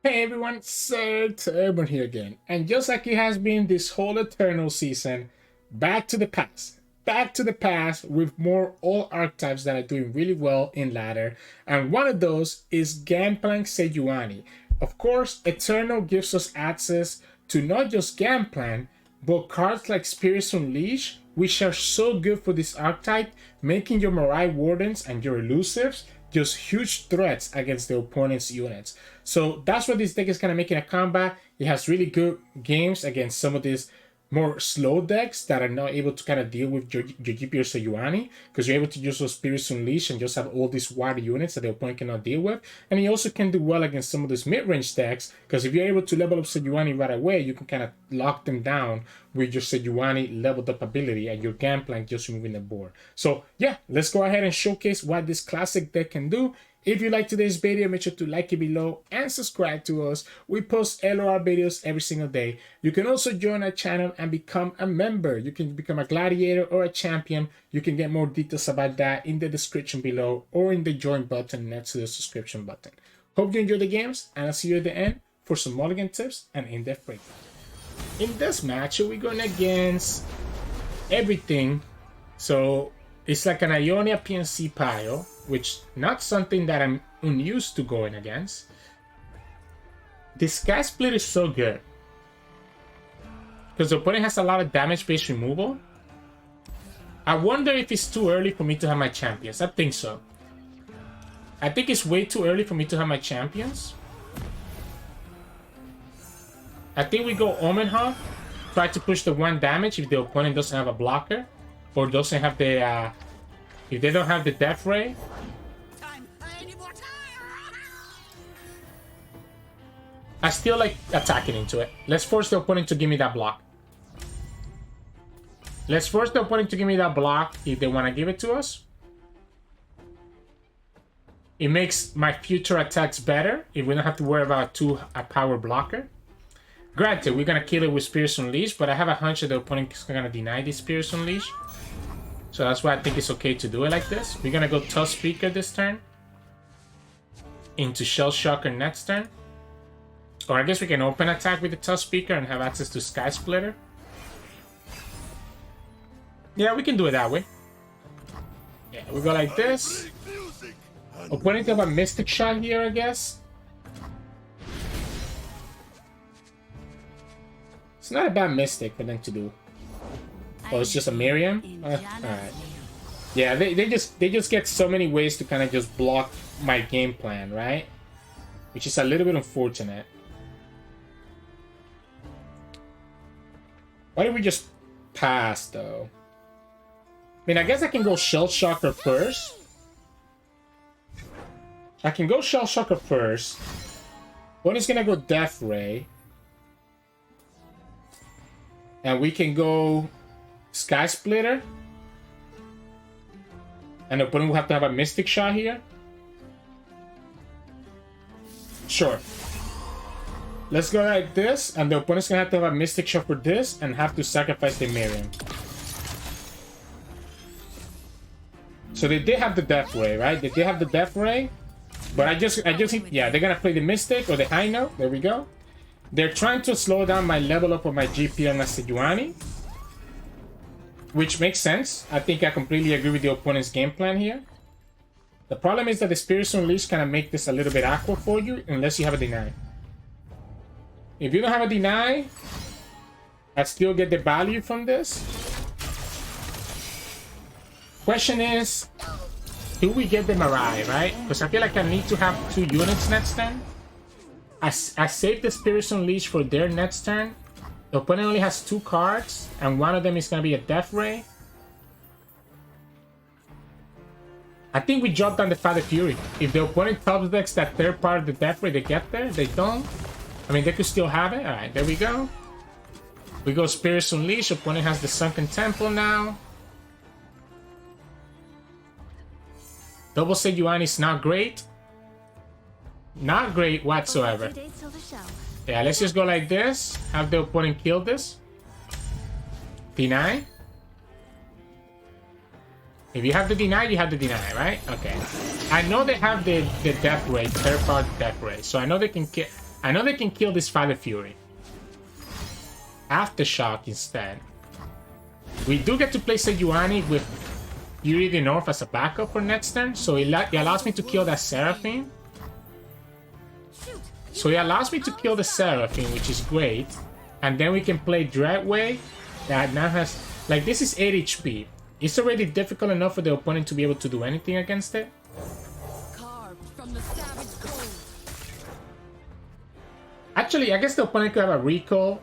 Hey everyone, Sirturmund here again. And just like it has been this whole Eternal season, back to the past. Back to the past with more all archetypes that are doing really well in ladder. And one of those is Gangplank Sejuani. Of course, Eternal gives us access to not just Gangplank, but cards like Spirits Unleashed, which are so good for this archetype, making your Marai Wardens and your Elusives just huge threats against the opponent's units. So that's what this deck is kind of making a combat. It has really good games against some of these more slow decks that are not able to kind of deal with your GP or Sejuani, because you're able to use those Spirits Unleashed and just have all these wide units that the opponent cannot deal with. And you also can do well against some of those mid-range decks, because if you're able to level up Sejuani right away, you can kind of lock them down with your Sejuani leveled up ability and your Gangplank just removing the board. So yeah, let's go ahead and showcase what this classic deck can do. If you like today's video, make sure to like it below and subscribe to us. We post LOR videos every single day. You can also join our channel and become a member. You can become a gladiator or a champion. You can get more details about that in the description below or in the join button next to the subscription button. Hope you enjoy the games, and I'll see you at the end for some mulligan tips and in-depth breakdown. In this match, we're going against everything. So it's like an Ionia PNC pile, which not something that I'm unused to going against. This Sky Split is so good, because the opponent has a lot of damage-based removal. I wonder if it's too early for me to have my champions. I think so. I think it's way too early for me to have my champions. I think we go Omenhawk, try to push the 1 damage if the opponent doesn't have a blocker, or doesn't have the, if they don't have the Death Ray. I still like attacking into it. Let's force the opponent to give me that block. Let's force the opponent to give me that block if they want to give it to us. It makes my future attacks better if we don't have to worry about a power blocker. Granted, we're going to kill it with Spirits Unleashed, but I have a hunch that the opponent is going to deny this Spirits Unleashed. So that's why I think it's okay to do it like this. We're going to go Tough Speaker this turn. Into Shell Shocker next turn. Or I guess we can open attack with the Tough Speaker and have access to Sky Splitter. Yeah, we can do it that way. Yeah, we go like this. Opponent have a Mystic Shot here, I guess. It's not a bad Mystic for them to do. Oh, it's just a Miriam? Alright. Yeah, they just get so many ways to kind of just block my game plan, right? Which is a little bit unfortunate. Why did we just pass, though? I mean, I guess I can go Shell Shocker first. I can go Shell Shocker first. One is gonna go Death Ray. And we can go Sky Splitter. And the opponent will have to have a Mystic Shot here. Sure. Let's go like this, and the opponent's gonna have to have a Mystic Shot for this and have to sacrifice the Miriam. So they did have the Death Ray, right? They did have the Death Ray. But I just think, yeah, they're gonna play the Mystic or the High Note. There we go. They're trying to slow down my level up of my GP on my Sejuani, which makes sense. I think I completely agree with the opponent's game plan here. The problem is that the Spirits Unleashed kind of make this a little bit awkward for you unless you have a deny. If you don't have a deny, I still get the value from this. Question is, do we get the Marai, right? Because I feel like I need to have 2 units next turn. I saved the Spirits Unleashed for their next turn. The opponent only has 2 cards, and one of them is going to be a Death Ray. I think we drop down the Father Fury. If the opponent top decks that third part of the Death Ray, they get there. They don't. I mean, they could still have it. Alright, there we go. We go Spirits Unleashed. Opponent has the Sunken Temple now. Double Sejuani is not great. Not great whatsoever. Yeah, let's just go like this. Have the opponent kill this. Deny. If you have the deny, you have the deny, right? Okay. I know they have the death ray, third part death ray. So I know they can I know they can kill this Father Fury. Aftershock instead. We do get to play Sejuani with Fury the North as a backup for next turn, so it allows me to kill that Seraphine. So it allows me to kill the Seraphine, which is great. And then we can play Dreadway that now has... Like, this is 8 HP. It's already difficult enough for the opponent to be able to do anything against it. Actually, I guess the opponent could have a recall.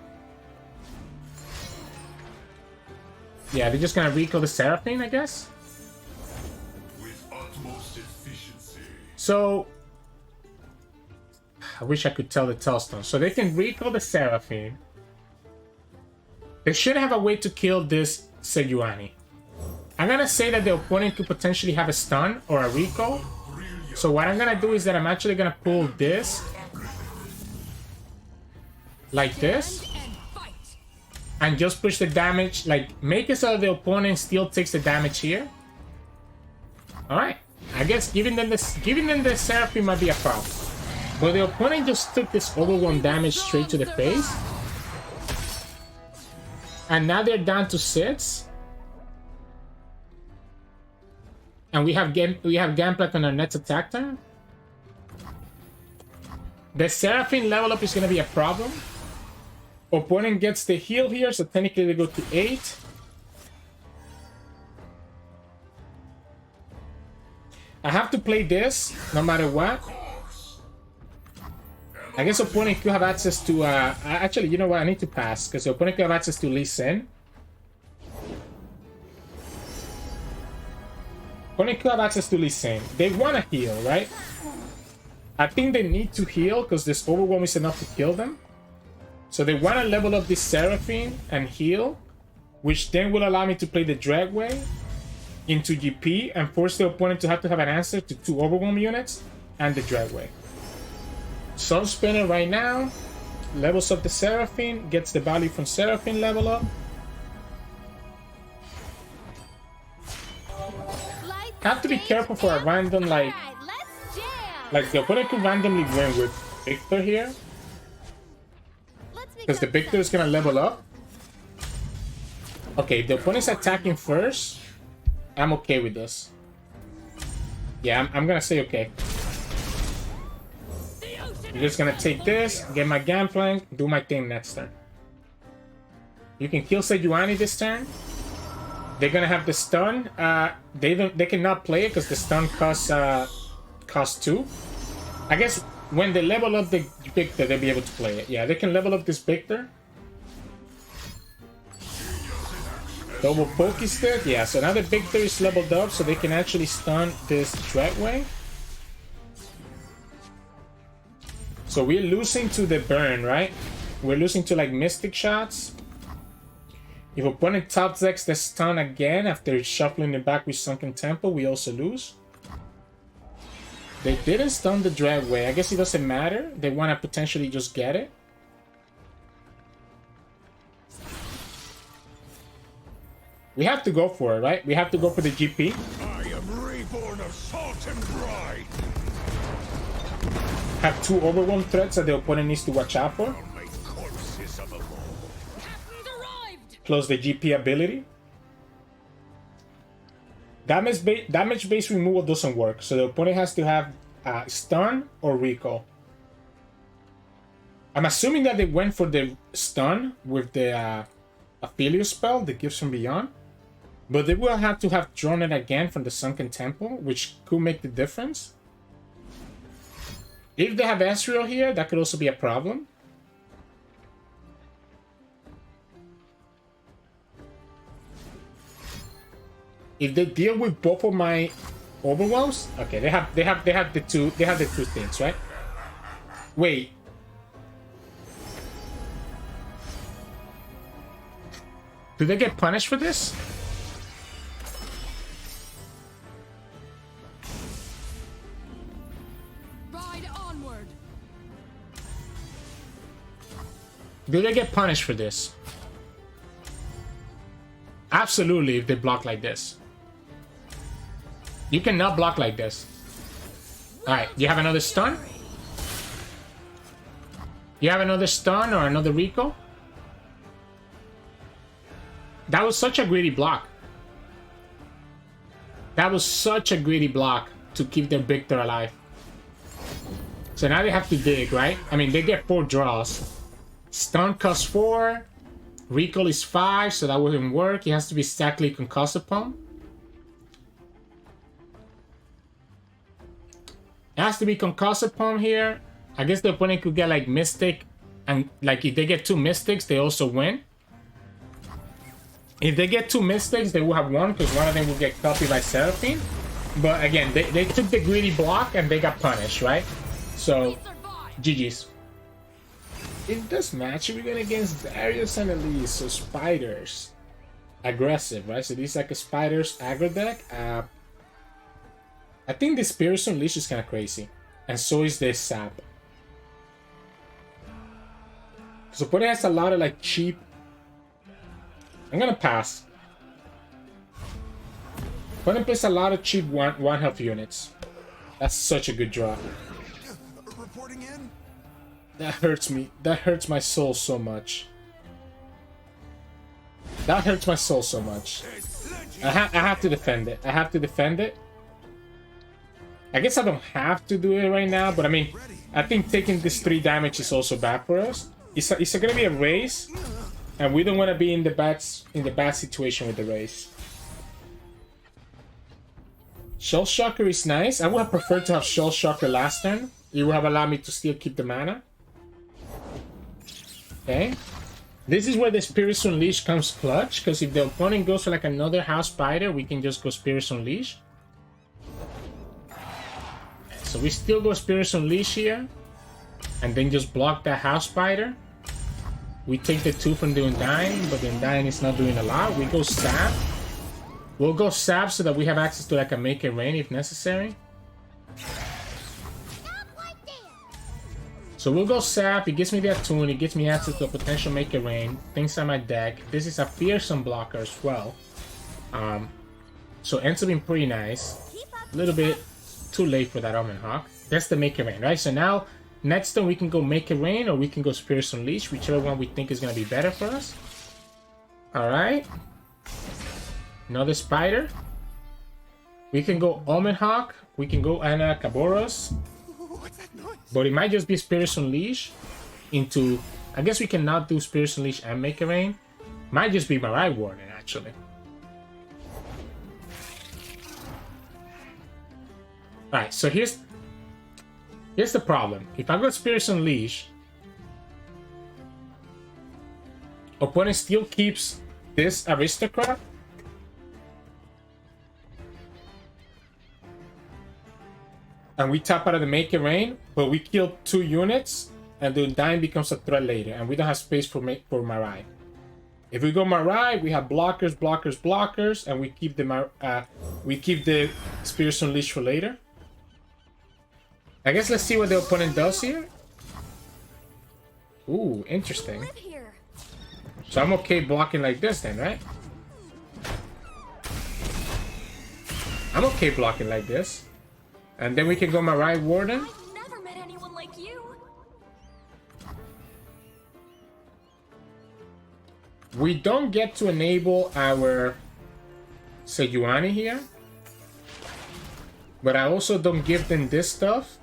Yeah, they're just gonna recall the Seraphine, I guess. With utmost efficiency. So... I wish I could tell the Tellstone. So they can recall the Seraphine. They should have a way to kill this Sejuani. I'm gonna say that the opponent could potentially have a stun or a recall. So what I'm gonna do is that I'm actually gonna pull this. Like this. And just push the damage. Like, make it so the opponent still takes the damage here. Alright. I guess giving them the Seraphine might be a problem. But the opponent just took this overwhelm damage straight to the face. And now they're down to 6. And we have Gangplank on our next attack turn. The Seraphine level up is going to be a problem. Opponent gets the heal here, so technically they go to 8. I have to play this no matter what. I guess opponent could have access to, actually, you know what, I need to pass, because the opponent could have access to Lee Sin. Opponent could have access to Lee Sin. They want to heal, right? I think they need to heal, because this overwhelm is enough to kill them. So they want to level up this Seraphine and heal, which then will allow me to play the Dragway into GP and force the opponent to have an answer to 2 overwhelm units and the Dragway. Sun Spinner right now levels up the Seraphine, gets the value from Seraphine level up. Have to be careful for a random like the opponent could randomly win with Viktor here. Because the Viktor is gonna level up. Okay, the opponent's attacking first. I'm okay with this. Yeah, I'm gonna say okay. I'm just gonna take this, get my Gangplank, do my thing next turn. You can kill Sejuani this turn. They're gonna have the stun. They cannot play it because the stun costs 2. I guess when they level up the Viktor, they'll be able to play it. Yeah, they can level up this Viktor. Double Pokey Stick. Yeah, so now the Viktor is leveled up, so they can actually stun this Dreadway. So we're losing to the burn, right? We're losing to like Mystic Shots. If opponent top decks the stun again after shuffling it back with Sunken Temple, we also lose. They didn't stun the Dragway. I guess it doesn't matter. They want to potentially just get it. We have to go for it, right? We have to go for the GP. I am reborn of salt and brine. Have 2 overwhelm threats that the opponent needs to watch out for. Plus the GP ability. Damage-based removal doesn't work, so the opponent has to have stun or recall. I'm assuming that they went for the stun with the Affiliate spell, the Gifts from Beyond. But they will have to have drawn it again from the Sunken Temple, which could make the difference. If they have Ezreal here, that could also be a problem. If they deal with both of my overwhelms, okay, they have the two things, right? Wait. Do they get punished for this? Ride onward. Do they get punished for this? Absolutely, if they block like this. You cannot block like this. Alright, you have another stun? You have another stun or another recall? That was such a greedy block. That was such a greedy block to keep their Viktor alive. So now they have to dig, right? I mean, they get 4 draws. Stun costs 4. Recall is 5, so that wouldn't work. He has to be stackly concussive pump. It has to be concussive pump here. I guess the opponent could get like Mystic, and like if they get 2 Mystics, they also win. If they get 2 Mystics, they will have 1 because one of them will get copied by Seraphine. But again, they took the greedy block and they got punished, right? So, GG's. In this match, we're going against Darius and Elise, so spiders. Aggressive, right? So this is like a spiders aggro deck. I think this Spirits Unleashed is kind of crazy. And so is this Sap. So opponent has a lot of like cheap... I'm gonna pass. Opponent plays a lot of cheap one health units. That's such a good draw. Reporting in. That hurts me. That hurts my soul so much. That hurts my soul so much. I have to defend it. I have to defend it. I guess I don't have to do it right now, but I mean, I think taking this 3 damage is also bad for us. It's gonna be a race, and we don't want to be in the bad situation with the race. Shell Shocker is nice. I would have preferred to have Shell Shocker last turn. It would have allowed me to still keep the mana. Okay. This is where the Spirits Unleashed comes clutch, because if the opponent goes for like another House Spider, we can just go Spirits Unleashed. So we still go Spirits Unleashed here, and then just block that House Spider. We take the 2 from the Undying, but the Undying is not doing a lot. We go Sap. We'll go Sap so that we have access to like a Make It Rain if necessary. So we'll go Sap. It gives me the Attune. It gives me access to a potential Make It Rain. Things on my deck. This is a Fearsome blocker as well. So ends up being pretty nice. A little bit too late for that Omen Hawk. That's the Make It Rain, right? So now, next turn we can go Make It Rain or we can go Spirits Unleashed, whichever one we think is going to be better for us. Alright. Another Spider. We can go Omen Hawk. We can go Anna Kaboros. But it might just be Spirits Unleashed into... I guess we cannot do Spirits Unleashed and Make It Rain. Might just be Marai Warden, actually. Alright, so here's the problem. If I go Spirits Unleashed, opponent still keeps this Aristocrat. And we tap out of the Make It Rain, but we kill 2 units, and the Undying becomes a threat later, and we don't have space for Marai. If we go Marai, we have blockers, blockers, blockers, and we keep the Spirits Unleashed for later. I guess let's see what the opponent does here. Ooh, interesting. So I'm okay blocking like this then, right? I'm okay blocking like this. And then we can go Marai Warden. I've never met anyone like you. We don't get to enable our Sejuani here. But I also don't give them this stuff.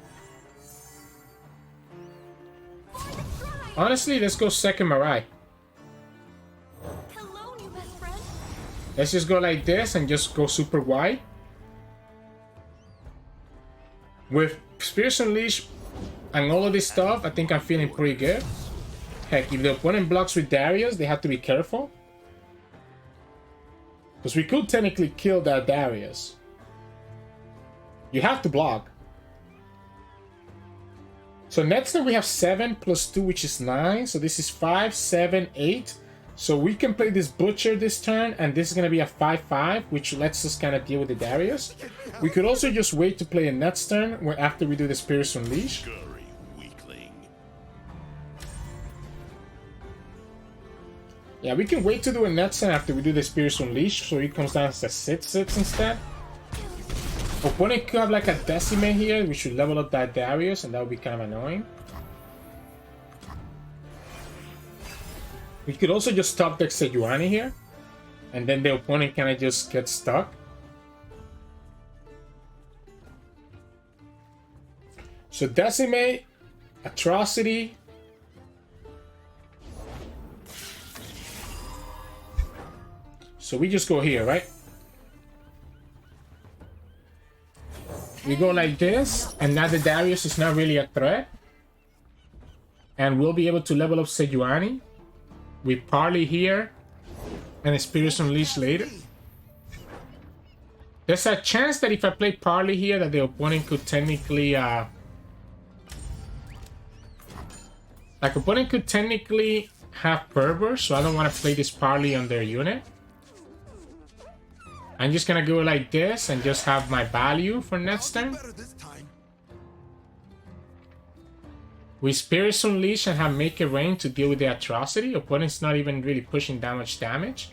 Honestly, let's go second Marai. Hello, new best friend. Let's just go like this and just go super wide. With Spirits Unleashed and all of this stuff, I think I'm feeling pretty good. Heck, if the opponent blocks with Darius, they have to be careful. Because we could technically kill that Darius. You have to block. So next turn we have 7 plus 2, which is 9. So this is 5, 7, 8. So we can play this Butcher this turn, and this is going to be a 5-5, which lets us kind of deal with the Darius. We could also just wait to play a next turn after we do the Spirits Unleashed. Yeah, we can wait to do a next turn after we do the Spirits Unleashed, so it comes down to 6-6 instead. Opponent could have like a Decimate here. We should level up that Darius, and that would be kind of annoying. We could also just stop the Sejuani here, and then the opponent kind of just gets stuck. So Decimate, Atrocity. So we just go here, right? We go like this, and now the Darius is not really a threat. And we'll be able to level up Sejuani with Parley here and a Spirits Unleashed later. There's a chance that if I play Parley here that the opponent could technically opponent could technically have Pervert, so I don't want to play this Parley on their unit. I'm just gonna go like this and just have my value for next turn. With Spirits Unleashed and have Make It Rain to deal with the Atrocity. Opponent's not even really pushing that much damage.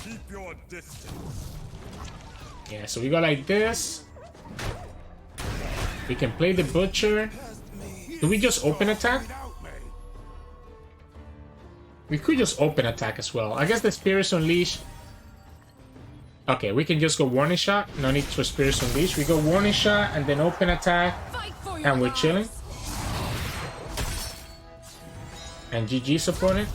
Keep your distance. Yeah, so we go like this. We can play the Butcher. Do we just open attack? We could just open attack as well. I guess the Spirits Unleashed. Okay, we can just go Warning Shot. No need for Spirits Unleashed. We go Warning Shot and then open attack. And we're chilling. And GG's opponent.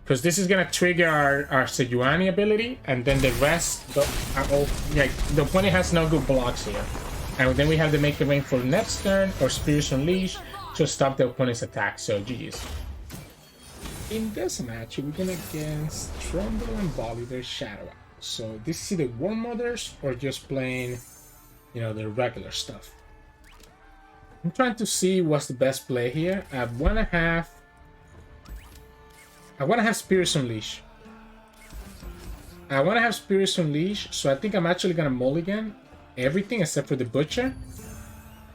Because this is going to trigger our Sejuani ability. And then the rest... the opponent has no good blocks here. And then we have to make it rain for next turn. Or Spirits Unleashed to stop the opponent's attack. So GG's. In this match, we're going against Trundle and Volibear Shoutout. So this is either War Mothers or just playing, you know, the regular stuff. I'm trying to see what's the best play here. I want to have Spirits Unleashed. I want to have Spirits Unleashed, so I think I'm actually going to mulligan everything except for the Butcher.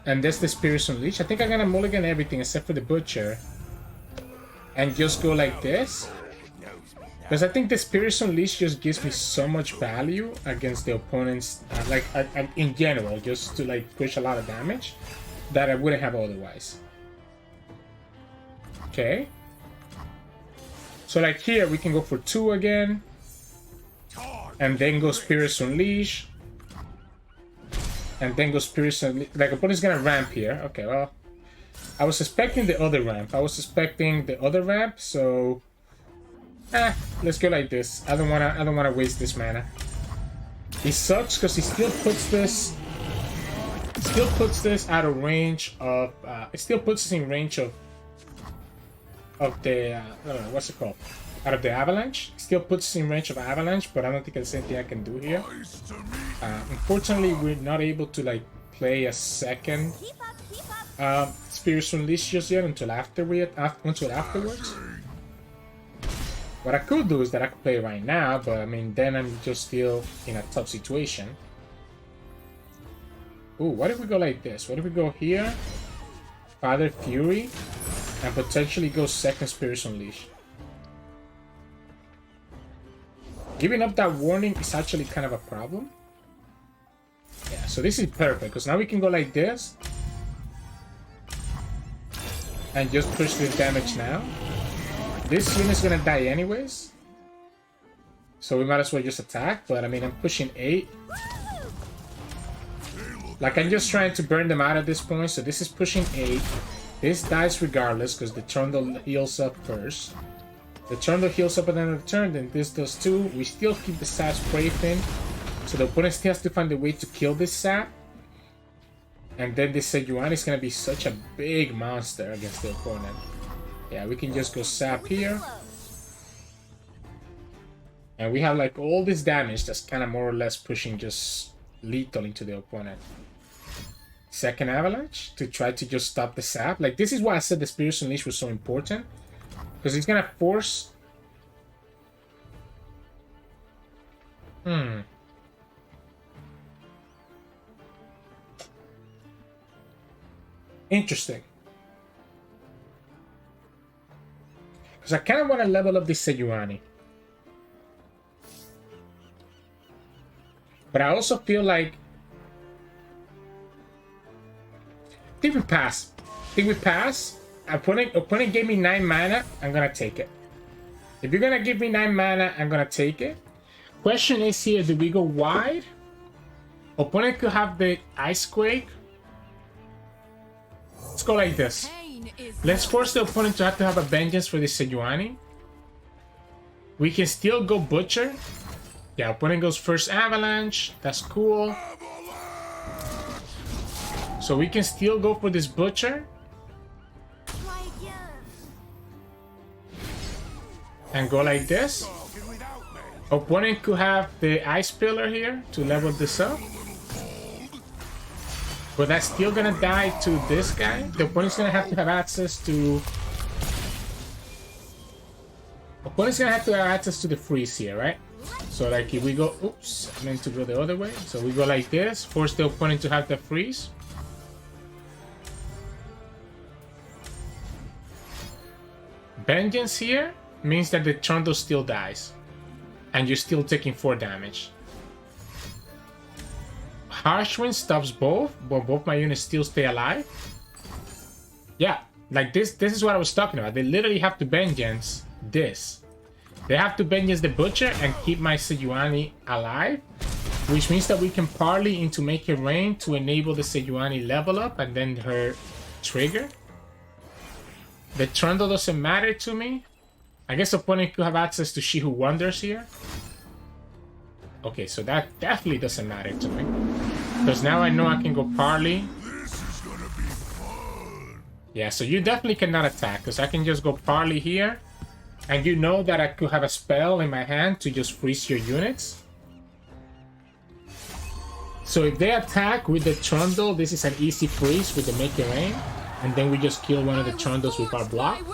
And that's the Spirits Unleashed. I think I'm going to mulligan everything except for the Butcher. And just go like this. Because I think the Spirits Unleashed just gives me so much value against the opponents, in general, just to like push a lot of damage that I wouldn't have otherwise. Okay. So like here, we can go for 2 again. And then go Spirits Unleashed. And then go Spirits Unleashed. Like, opponent's gonna ramp here. Okay, well. I was expecting the other ramp. So let's go like this. I don't wanna waste this mana. It sucks because he still puts this out of range of it still puts us in range of the I don't know, what's it called? Out of the Avalanche. It still puts us in range of Avalanche, but I don't think there's anything I can do here. Unfortunately, we're not able to like play a second Spirits Unleashed just yet until afterwards. What I could do is that I could play right now, but I mean then I'm just still in a tough situation. Ooh, what if we go like this? What if we go here, Father Fury, and potentially go second Spirits Unleashed? Giving up that warning is actually kind of a problem. Yeah, so this is perfect because now we can go like this. And just push this damage now. This unit's gonna die anyways. So we might as well just attack. But I mean, I'm pushing 8. Like, I'm just trying to burn them out at this point. So this is pushing 8. This dies regardless because the Trundle heals up first. The Trundle heals up at the end of the turn. Then this does too. We still keep the sap spray thing. So the opponent still has to find a way to kill this sap. And then this Sejuani is going to be such a big monster against the opponent. Yeah, we can just go sap here. And we have like all this damage that's kind of more or less pushing just lethal into the opponent. Second Avalanche to try to just stop the sap. Like, this is why I said the Spirits Unleashed was so important. Because it's going to force... Interesting. Because I kind of want to level up this Sejuani. But I also feel like... I think we pass. Opponent gave me 9 mana, I'm gonna take it. If you're gonna give me 9 mana, I'm gonna take it. Question is here, do we go wide? Opponent could have the Ice Quake. Let's go like this. Let's force the opponent to have a vengeance for the Sejuani. We can still go Butcher. Yeah, opponent goes first Avalanche. That's cool. So we can still go for this Butcher. And go like this. Opponent could have the Ice Pillar here to level this up. But that's still gonna die to this guy. The opponent's gonna have to have access to... Opponent's gonna have to have access to the freeze here, right? So like if we go... Oops, I meant to go the other way. So we go like this. Force the opponent to have the freeze. Vengeance here means that the Trundle still dies. And you're still taking 4 damage. Harsh Wind stops both, but both my units still stay alive. Yeah, like this is what I was talking about. They literally have to vengeance this. They have to vengeance the Butcher and keep my Sejuani alive. Which means that we can parley into Make It Rain to enable the Sejuani level up and then her trigger. The Trundle doesn't matter to me. I guess opponent could have access to She Who Wonders here. Okay, so that definitely doesn't matter to me. Because now I know I can go parley. Yeah, so you definitely cannot attack. Because I can just go parley here. And you know that I could have a spell in my hand to just freeze your units. So if they attack with the Trundle, this is an easy freeze with the Make It Rain. And then we just kill one of the Trundles with our block.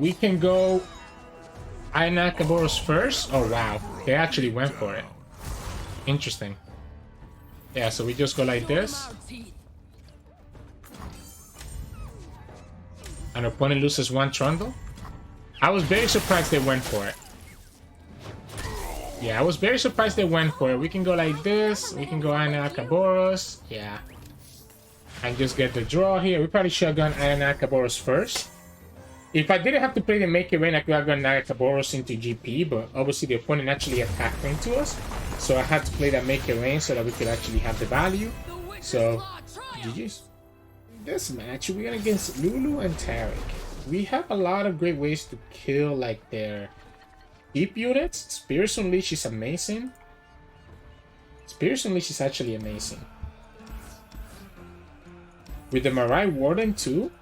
We can go Iron Akaboros first. Oh wow, they actually went for it. Interesting. Yeah, so we just go like this. An opponent loses 1 Trundle. I was very surprised they went for it. Yeah, I was very surprised they went for it. We can go like this. We can go Iron Akaboros. Yeah. And just get the draw here. We probably should have gone Iron Akaboros first. If I didn't have to play the Make It Rain, I could have gone Akaboros into GP, but obviously the opponent actually attacked into us. So I had to play that Make It Rain so that we could actually have the value. So, GG's. This match, we're against Lulu and Taric. We have a lot of great ways to kill like their deep units. Spirits Unleash is amazing. Spirits Unleash is actually amazing. With the Marai Warden too.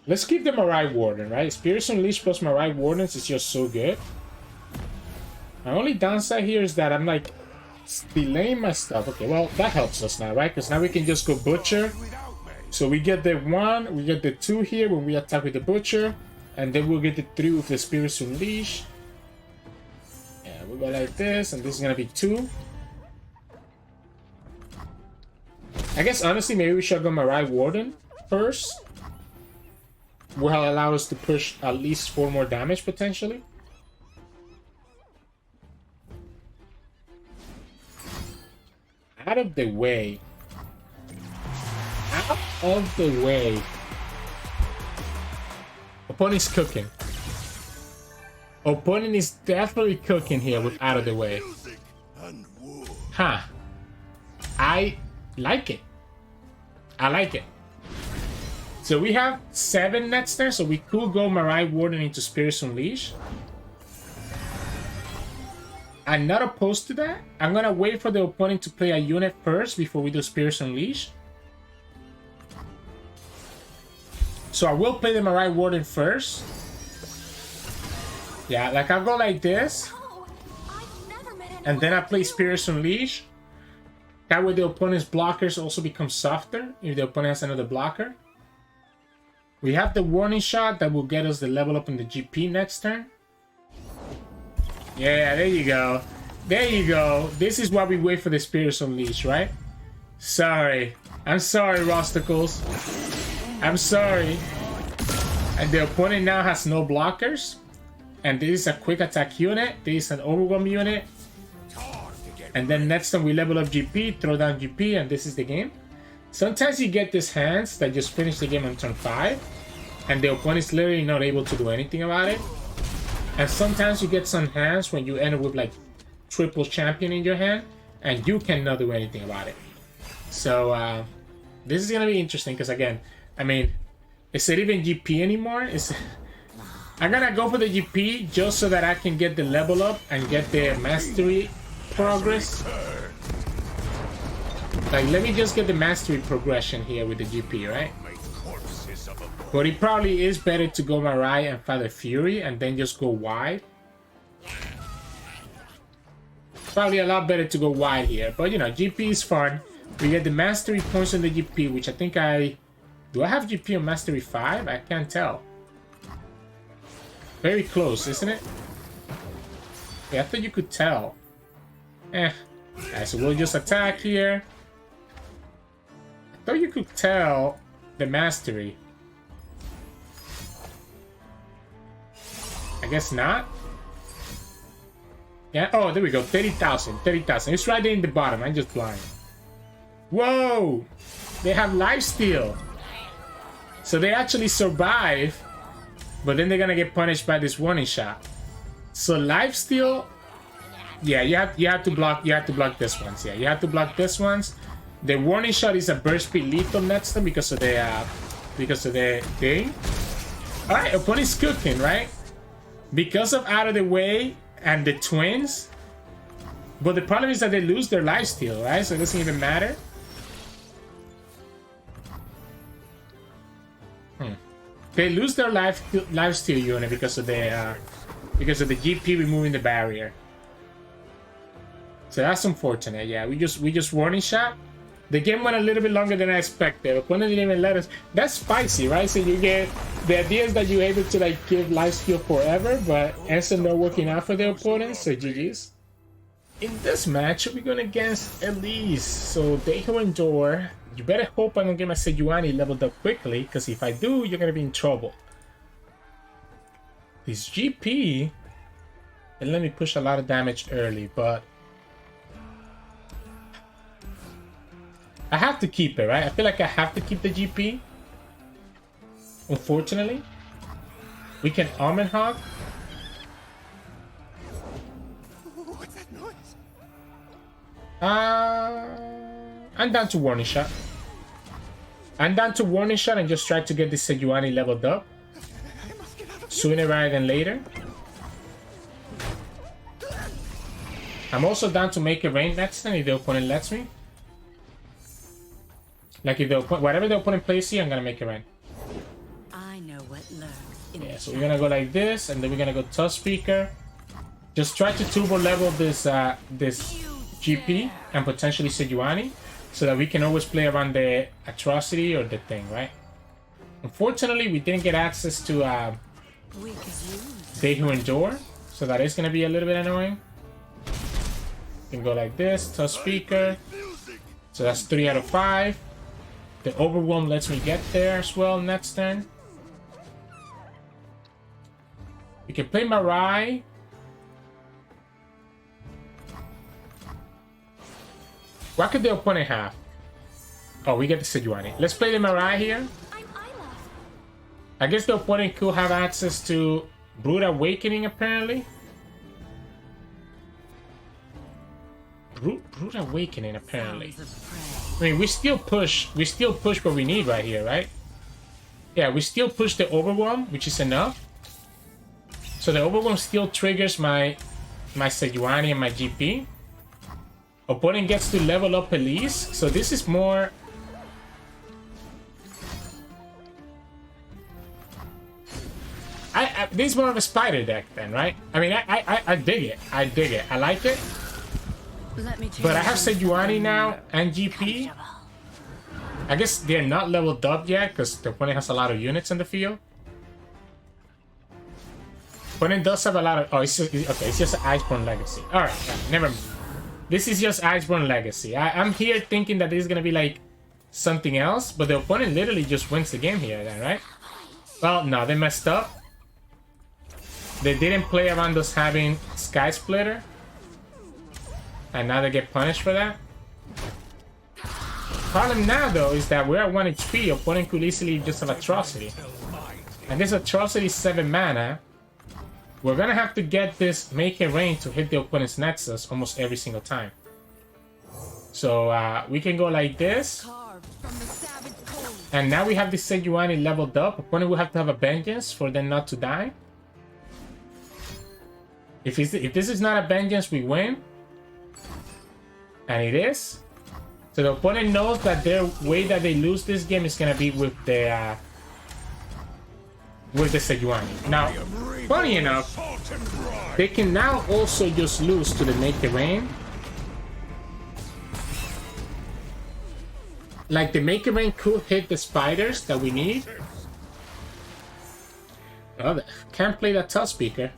Let's keep the Marai Warden, right? Spirits Unleashed plus Marai Wardens is just so good. My only downside here is that I'm like delaying my stuff. Okay, well, that helps us now, right? Because now we can just go Butcher. So we get the 1, we get the 2 here when we attack with the Butcher. And then we'll get the 3 with the Spirits Unleashed. Yeah, we'll go like this, and this is going to be 2. I guess, honestly, maybe we should go Marai Warden first. Will allow us to push at least 4 more damage, potentially. Out of the way. Out of the way. Opponent's cooking. Opponent is definitely cooking here with out of the way. Huh. I like it. I like it. So we have 7 nets there, so we could go Marai Warden into Spirits Unleashed. I'm not opposed to that. I'm gonna wait for the opponent to play a unit first before we do Spirits Unleashed. So I will play the Marai Warden first. Yeah, like I'll go like this. And then I play Spirits Unleashed. That way the opponent's blockers also become softer if the opponent has another blocker. We have the warning shot that will get us the level up in the GP next turn. Yeah, there you go. There you go. This is why we wait for the Spirits Unleashed, right? Sorry. I'm sorry, Rosticles. I'm sorry. And the opponent now has no blockers. And this is a quick attack unit. This is an overwhelm unit. And then next time we level up GP, throw down GP, and this is the game. Sometimes you get these hands that just finish the game on turn 5, and the opponent's literally not able to do anything about it. And sometimes you get some hands when you end up with like triple champion in your hand, and you cannot do anything about it. So this is gonna be interesting because again, I mean, is it even GP anymore? I'm gonna go for the GP just so that I can get the level up and get the mastery progress. Like, let me just get the mastery progression here with the GP, right? But it probably is better to go Marai and Father Fury and then just go wide. Probably a lot better to go wide here. But, you know, GP is fun. We get the mastery points on the GP, which I think do I have GP on mastery 5? I can't tell. Very close, isn't it? Yeah, I thought you could tell. Alright, so we'll just attack here. I thought you could tell the mastery. I guess not. Yeah, oh, there we go. 30,000. 30,000. It's right there in the bottom. I'm just blind. Whoa! They have lifesteal. So they actually survive, but then they're gonna get punished by this warning shot. So lifesteal, yeah, you have to block this ones. Yeah, you have to block this ones. The warning shot is a burst speed lethal next time because of the thing. All right, opponent's cooking, right? Because of out of the way and the twins. But the problem is that they lose their lifesteal, right? So it doesn't even matter. They lose their lifesteal unit because of the GP removing the barrier. So that's unfortunate. Yeah, we just warning shot. The game went a little bit longer than I expected. Opponent didn't even let us. That's spicy, right? So you get the idea is that you're able to like give lifesteal forever, but ends up not working out for the opponent. So GG's. In this match, we're going against Elise. So they who endure. You better hope I don't get my Sejuani leveled up quickly, because if I do, you're going to be in trouble. This GP, and let me push a lot of damage early, but I have to keep it, right? I feel like I have to keep the GP. Unfortunately. We can Almond Hog. What's that noise? I'm down to warning shot. I'm down to warning shot and just try to get this Sejuani leveled up. Sooner rather than later. I'm also down to make a rain next time if the opponent lets me. Like if the whatever the opponent plays here, I'm gonna make a rain. I know what lurks in Yeah, so we're gonna go like this, and then we're gonna go Tough Speaker. Just try to turbo level this this GP and potentially Sejuani, so that we can always play around the atrocity or the thing, right? Unfortunately, we didn't get access to They Who Endure, so that is gonna be a little bit annoying. You can go like this, Tough Speaker. So that's 3 out of 5. The Overwhelm lets me get there as well next turn. We can play Marai. What could the opponent have? Oh, we get the Sejuani. Let's play the Marai here. I'm Isla. I guess the opponent could have access to Brood Awakening, apparently. Brood Awakening, apparently. I mean, we still push what we need right here, right? Yeah, we still push the Overwhelm, which is enough. So the Overwhelm still triggers my Sejuani and my GP. Opponent gets to level up Elise, so this is more... this is more of a spider deck then, right? I mean, I dig it. I dig it. I like it. But I have Sejuani now and GP. I guess they're not leveled up yet because the opponent has a lot of units in the field. Opponent does have a lot of... Oh, it's just... Okay, it's just Iceborn Legacy. Alright, never mind. This is just Iceborn Legacy. I'm here thinking that this is going to be like something else, but the opponent literally just wins the game here then, right? Well, no, they messed up. They didn't play around us having Sky Splitter. And now they get punished for that. Problem now, though, is that we're at 1 HP. Opponent could easily just have Atrocity. And this Atrocity is 7 mana. We're gonna have to get this Make It Rain to hit the opponent's Nexus almost every single time. So we can go like this. And now we have the Sejuani leveled up. Opponent will have to have a Vengeance for them not to die. If this is not a Vengeance, we win. And it is. So the opponent knows that their way that they lose this game is gonna be with the Sejuani. Now, funny enough, they can now also just lose to the Make It Rain. Like the Make It Rain could hit the spiders that we need. Oh, can't play that Tough Speaker.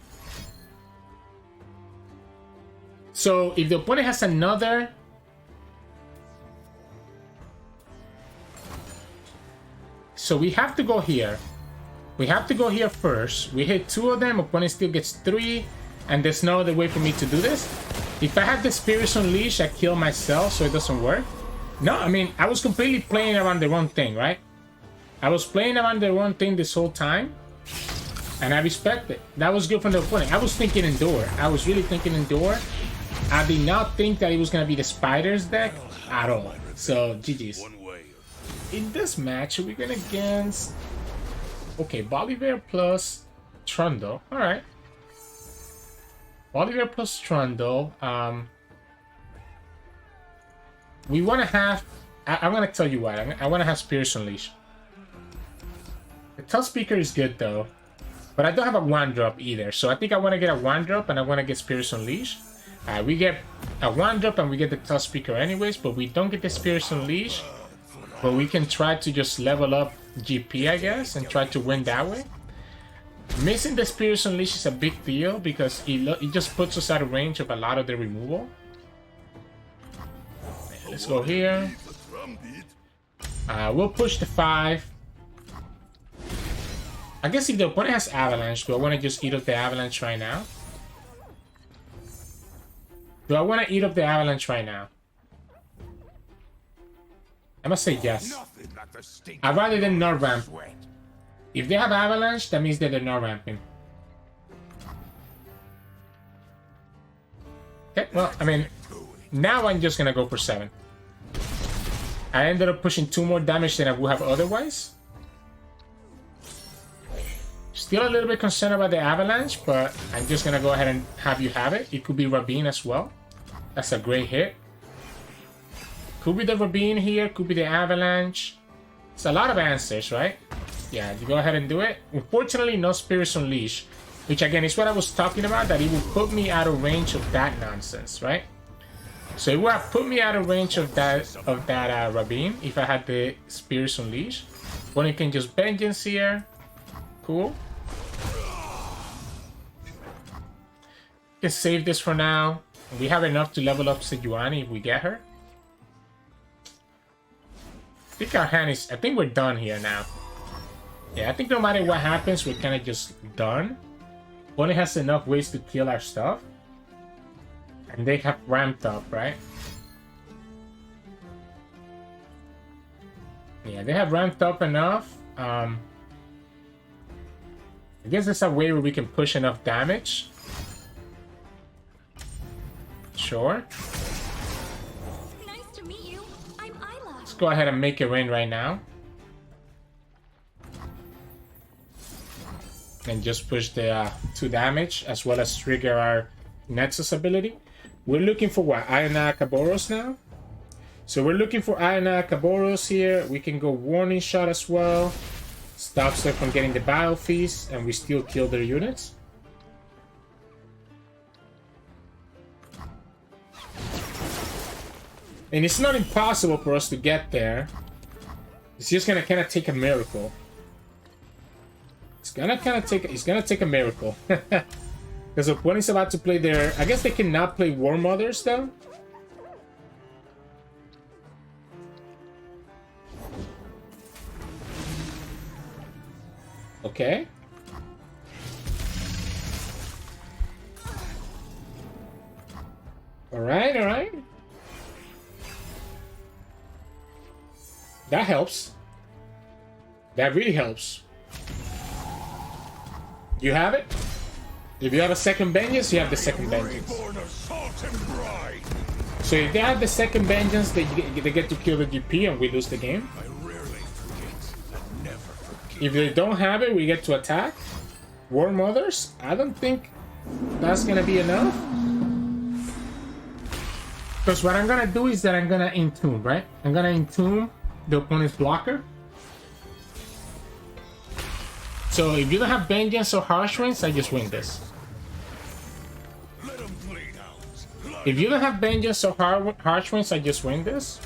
So if the opponent has another... So we have to go here. We have to go here first. We hit 2 of them. Opponent still gets 3. And there's no other way for me to do this. If I had the Spirits Unleashed, I kill myself so it doesn't work. No, I mean, I was completely playing around the wrong thing, right? I was playing around the wrong thing this whole time. And I respect it. That was good from the opponent. I was thinking Endure. I was really thinking Endure. I did not think that it was going to be the Spiders deck at all. So, GG's. In this match, we're going against... Okay, Volibear plus Trundle. Alright. Volibear plus Trundle. We want to have... I'm going to tell you what. I want to have Spirits Unleashed. The Tough Speaker is good, though. But I don't have a 1-drop either. So I think I want to get a 1-drop and I want to get Spirits Unleashed. We get a 1-drop and we get the Tough Speaker anyways. But we don't get the Spirits Unleashed. But we can try to just level up GP, I guess. And try to win that way. Missing the Spirits Unleashed is a big deal. Because it just puts us out of range of a lot of the removal. Let's go here. We'll push the 5. I guess if the opponent has Avalanche, do I want to just eat up the Avalanche right now? Do I want to eat up the Avalanche right now? I must say yes. I'd rather than not ramp. If they have Avalanche, that means that they're not ramping. Okay, well, I mean, now I'm just going to go for 7. I ended up pushing 2 more damage than I would have otherwise. Still a little bit concerned about the Avalanche, but I'm just going to go ahead and have you have it. It could be Rabin as well. That's a great hit. Could be the Rabin here, could be the Avalanche. It's a lot of answers, right? Yeah, you go ahead and do it. Unfortunately, no Spirits Unleashed. Which again is what I was talking about, that it will put me out of range of that nonsense, right? So it would have put me out of range of that Rabin if I had the Spirits Unleashed. When you can just Vengeance here. Cool. Just save this for now. We have enough to level up Sejuani if we get her. I think our hand is... I think we're done here now. Yeah, I think no matter what happens, we're kind of just done. Only has enough ways to kill our stuff. And they have ramped up, right? Yeah, they have ramped up enough. I guess there's a way where we can push enough damage. Sure. Nice to meet you. I'm Isla. Let's go ahead and make it rain right now. And just push the 2 damage as well as trigger our Nexus ability. We're looking for what? Iona Kaboros now? So we're looking for Iona Kaboros here. We can go Warning Shot as well. Stops them from getting the Battle Feast, and we still kill their units. And it's not impossible for us to get there. It's just gonna kind of take a miracle. It's gonna take a miracle. Because the opponent's about to play their... I guess they cannot play War Mothers though. Okay. Alright, alright. That helps. That really helps. You have it? If you have a second vengeance, you have the second vengeance. So if they have the second vengeance, they get to kill the GP and we lose the game. If they don't have it, we get to attack. War Mothers? I don't think that's gonna be enough. Because what I'm gonna do is that I'm gonna entomb, right? I'm gonna entomb the opponent's blocker. So if you don't have vengeance or harsh winds, I just win this. If you don't have vengeance or harsh winds, I just win this.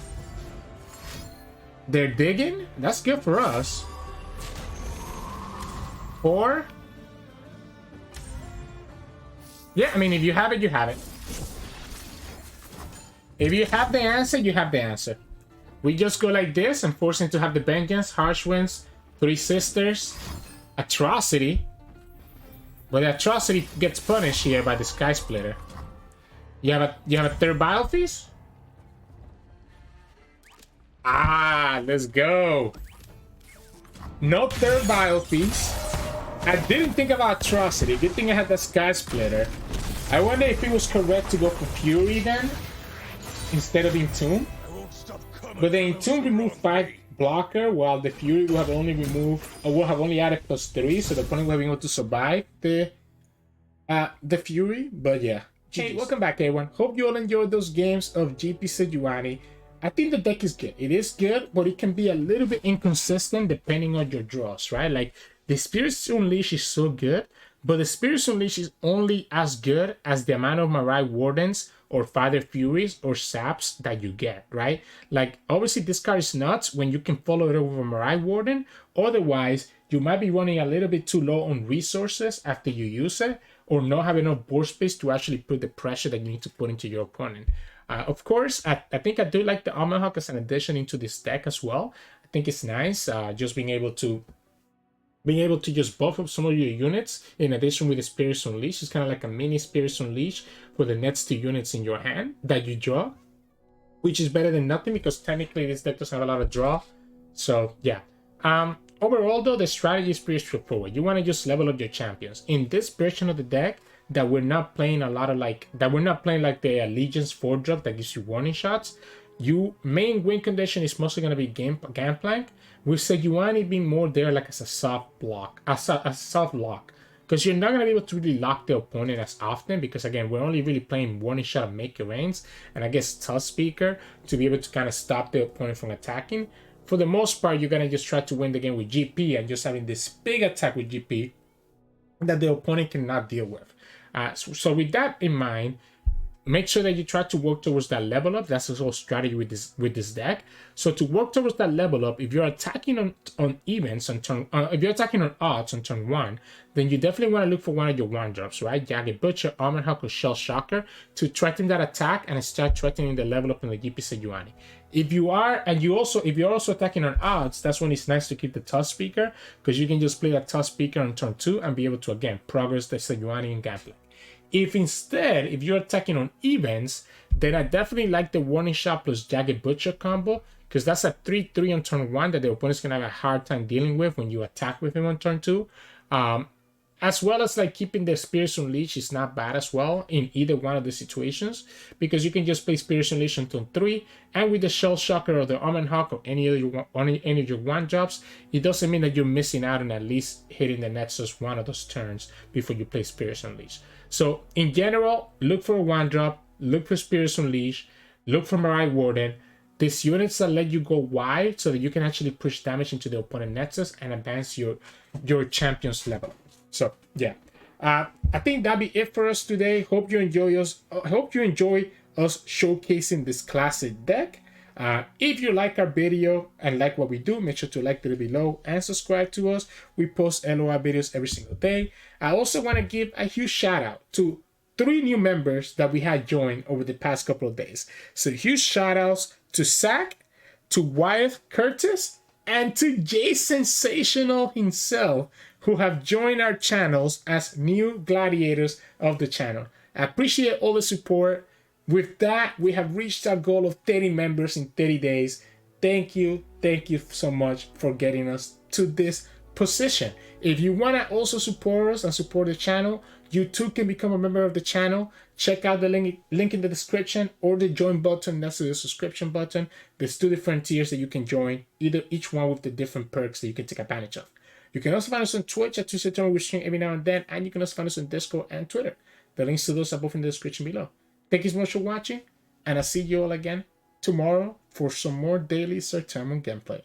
They're digging. That's good for us. 4. Yeah, I mean, if you have it, you have it. If you have the answer, you have the answer. We just go like this and force him to have the vengeance, harsh winds, 3 sisters, atrocity. But the atrocity gets punished here by the Sky Splitter. You have a third Bile Feast? Ah, let's go. No third Bile Feast. I didn't think about atrocity. Good thing I had the Sky Splitter. I wonder if it was correct to go for Fury then, instead of Entomb. But the Entomb removed 5 blocker, while the Fury will have only removed, or will have only added +3, so the opponent will be able to survive the Fury. But yeah. Hey, welcome back everyone. Hope you all enjoyed those games of GP Sejuani. I think the deck is good. It is good, but it can be a little bit inconsistent depending on your draws, right? Like, the Spirits Unleash is so good, but the Spirits Unleash is only as good as the amount of Marai Wardens or Father Furies or Saps that you get, right? Like, obviously this card is nuts when you can follow it up with a Marai Warden. Otherwise, you might be running a little bit too low on resources after you use it, or not have enough board space to actually put the pressure that you need to put into your opponent. Of course, I think I do like the Almond Hawk as an addition into this deck as well. I think it's nice, just being able to just buff up some of your units in addition with the Spirits Unleash. It's kind of like a mini Spirits Unleash for the next 2 units in your hand that you draw, which is better than nothing because technically this deck doesn't have a lot of draw. So yeah. Overall though, the strategy is pretty straightforward. You want to just level up your champions. In this version of the deck, that we're not playing like the Allegiance 4-drop that gives you warning shots. Your main win condition is mostly going to be Gangplank, with Sejuani being more there like as a soft block, a soft lock. Because you're not going to be able to really lock the opponent as often, because again, we're only really playing warning shot of Make Your Rains, and I guess Tusk Speaker to be able to kind of stop the opponent from attacking. For the most part, you're going to just try to win the game with GP and just having this big attack with GP that the opponent cannot deal with. So with that in mind, make sure that you try to work towards that level up. That's the whole strategy with this deck. So to work towards that level up, if you're attacking on events on turn, if you're attacking on odds on turn 1, then you definitely want to look for one of your 1-drops, right? Jagged Butcher, Almond Hawk, or Shell Shocker to threaten that attack and start threatening the level up in the GP Sejuani. If you're also attacking on odds, that's when it's nice to keep the Tusk Speaker, because you can just play that Tusk Speaker on turn 2 and be able to again progress the Sejuani and Gangplank. If you're attacking on events, then I definitely like the Warning Shot plus Jagged Butcher combo, because that's a 3/3 on turn 1 that the opponent's gonna have a hard time dealing with when you attack with him on turn 2. As well as like keeping the Spirits Unleash is not bad as well in either one of the situations, because you can just play Spirits Unleash on turn 3, and with the Shell Shocker or the Almond Hawk or any of your 1-drops, it doesn't mean that you're missing out on at least hitting the Nexus one of those turns before you play Spirits Unleash. So in general, look for a 1-drop, look for Spirits Unleash, look for Marai Warden. These units that let you go wide so that you can actually push damage into the opponent Nexus and advance your champion's level. So yeah, I think that'll be it for us today. Hope you enjoy us showcasing this classic deck. If you like our video and like what we do, make sure to like it below and subscribe to us. We post LOR videos every single day. I also want to give a huge shout out to 3 new members that we had join over the past couple of days. So huge shout outs to Zack, to Wyeth Curtis, and to Jasensational himself, who have joined our channels as new gladiators of the channel. I appreciate all the support. With that, we have reached our goal of 30 members in 30 days. thank you so much for getting us to this position. If you want to also support us and support the channel, you too can become a member of the channel. Check out the link in the description, or the join button next to the subscription button. There's 2 different tiers that you can join, each one with the different perks that you can take advantage of. You can also find us on Twitch at Sirturmund. We stream every now and then, and you can also find us on Discord and Twitter. The links to those are both in the description below. Thank you so much for watching, and I'll see you all again tomorrow for some more daily Sirturmund gameplay.